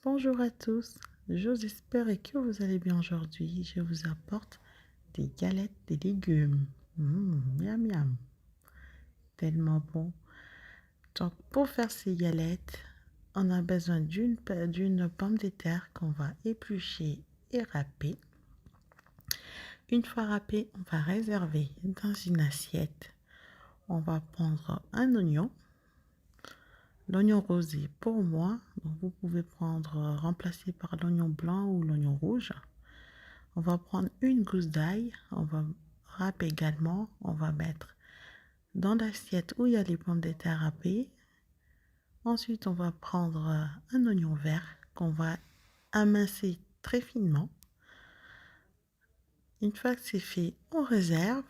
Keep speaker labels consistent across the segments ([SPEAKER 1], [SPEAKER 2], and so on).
[SPEAKER 1] Bonjour à tous, j'espère que vous allez bien aujourd'hui. Je vous apporte des galettes de légumes. Miam miam, tellement bon. Donc pour faire ces galettes, on a besoin d'une pomme de terre qu'on va éplucher et râper. Une fois râpée, on va réserver dans une assiette. On va prendre un oignon. L'oignon rosé pour moi, donc vous pouvez remplacer par l'oignon blanc ou l'oignon rouge. On va prendre une gousse d'ail, on va râper également, on va mettre dans l'assiette où il y a les pommes de terre râpées. Ensuite, on va prendre un oignon vert qu'on va amincer très finement. Une fois que c'est fait, on réserve.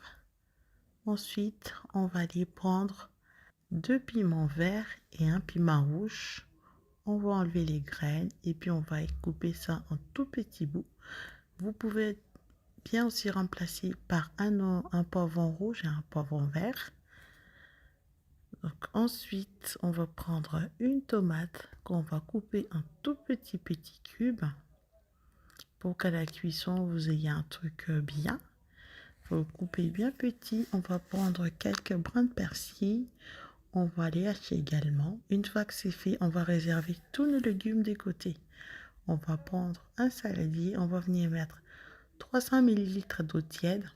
[SPEAKER 1] Ensuite, on va aller prendre 2 piments verts et un piment rouge. On va enlever les graines et puis on va couper ça en tout petits bouts. Vous pouvez bien aussi remplacer par un poivron rouge et un poivron vert. Donc ensuite, on va prendre une tomate qu'on va couper en tout petits cubes pour qu'à la cuisson, vous ayez un truc bien. Il faut le couper bien petit. On va prendre quelques brins de persil. On va les hacher également. Une fois que c'est fait, on va réserver tous nos légumes de côté. On va prendre un saladier. On va venir mettre 300 ml d'eau tiède.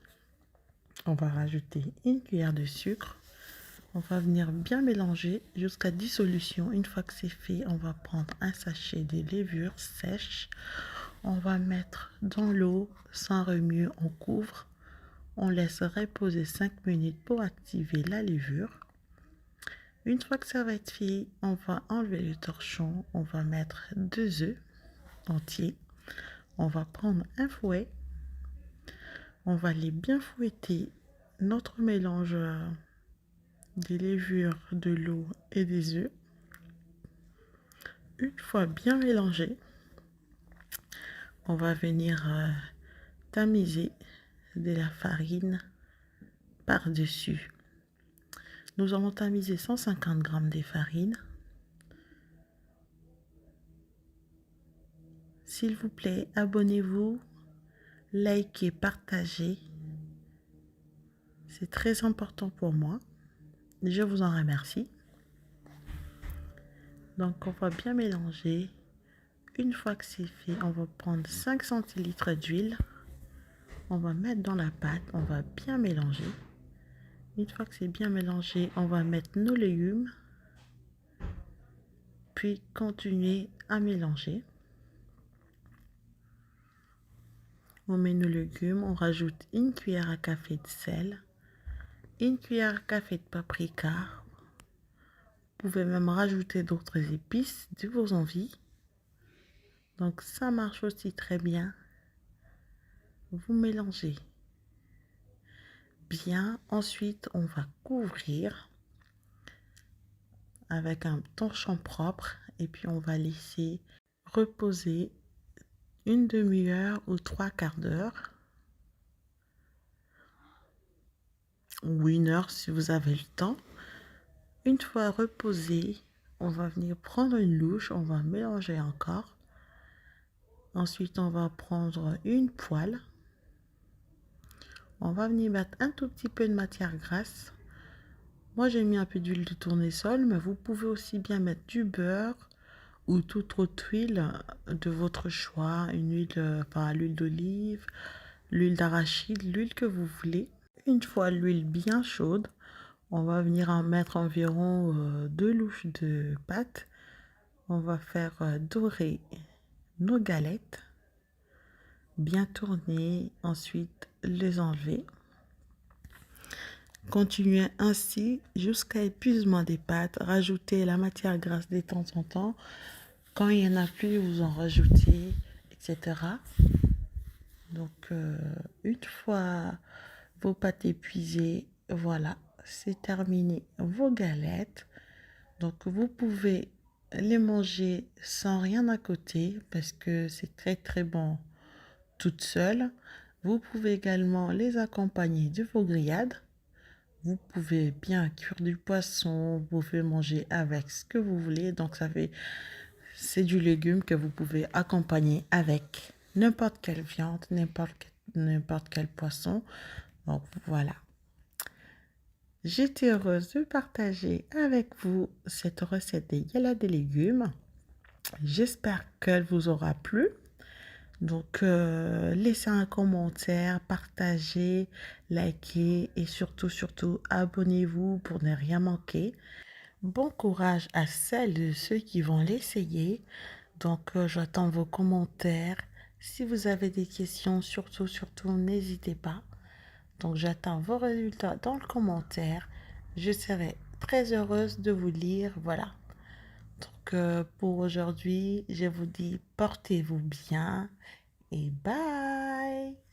[SPEAKER 1] On va rajouter une cuillère de sucre. On va venir bien mélanger jusqu'à dissolution. Une fois que c'est fait, on va prendre un sachet de levure sèche. On va mettre dans l'eau sans remuer, on couvre. On laisse reposer 5 minutes pour activer la levure. Une fois que ça va être fait, on va enlever le torchon. On va mettre 2 œufs entiers. On va prendre un fouet. On va aller bien fouetter notre mélange des levures, de l'eau et des œufs. Une fois bien mélangé, on va venir tamiser de la farine par-dessus. Nous allons tamiser 150 g de farine. S'il vous plaît, abonnez-vous, likez, partagez. C'est très important pour moi. Je vous en remercie. Donc, on va bien mélanger. Une fois que c'est fait, on va prendre 5 centilitres d'huile. On va mettre dans la pâte. On va bien mélanger. Une fois que c'est bien mélangé, on va mettre nos légumes. Puis, continuer à mélanger. On met nos légumes. On rajoute une cuillère à café de sel. Une cuillère à café de paprika. Vous pouvez même rajouter d'autres épices de vos envies. Donc ça marche aussi très bien. Vous mélangez bien. Ensuite, on va couvrir avec un torchon propre. Et puis on va laisser reposer une demi-heure ou 3/4 d'heure. Ou 1 heure si vous avez le temps. Une fois reposé, on va venir prendre une louche, on va mélanger encore. Ensuite, on va prendre une poêle. On va venir mettre un tout petit peu de matière grasse. Moi, j'ai mis un peu d'huile de tournesol, mais vous pouvez aussi bien mettre du beurre ou toute autre huile de votre choix. Une huile, l'huile d'olive, l'huile d'arachide, l'huile que vous voulez. Une fois l'huile bien chaude, on va venir en mettre environ 2 louches de pâte. On va faire dorer nos galettes, bien tourner, ensuite les enlever. Continuez ainsi jusqu'à épuisement des pâtes. Rajoutez la matière grasse de temps en temps. Quand il n'y en a plus, vous en rajoutez, etc. Donc, une fois vos pâtes épuisées, voilà, c'est terminé vos galettes. Donc, vous pouvez les manger sans rien à côté parce que c'est très très bon toute seule. Vous pouvez également les accompagner de vos grillades. Vous pouvez bien cuire du poisson, vous pouvez manger avec ce que vous voulez. Donc c'est du légume que vous pouvez accompagner avec n'importe quelle viande, n'importe quel poisson. Donc voilà. J'étais heureuse de partager avec vous cette recette des yalla des légumes. J'espère qu'elle vous aura plu. Donc, laissez un commentaire, partagez, likez et surtout, abonnez-vous pour ne rien manquer. Bon courage à celles et ceux qui vont l'essayer. Donc, j'attends vos commentaires. Si vous avez des questions, surtout, n'hésitez pas. Donc, j'attends vos résultats dans le commentaire. Je serai très heureuse de vous lire. Voilà. Donc, pour aujourd'hui, je vous dis portez-vous bien et bye!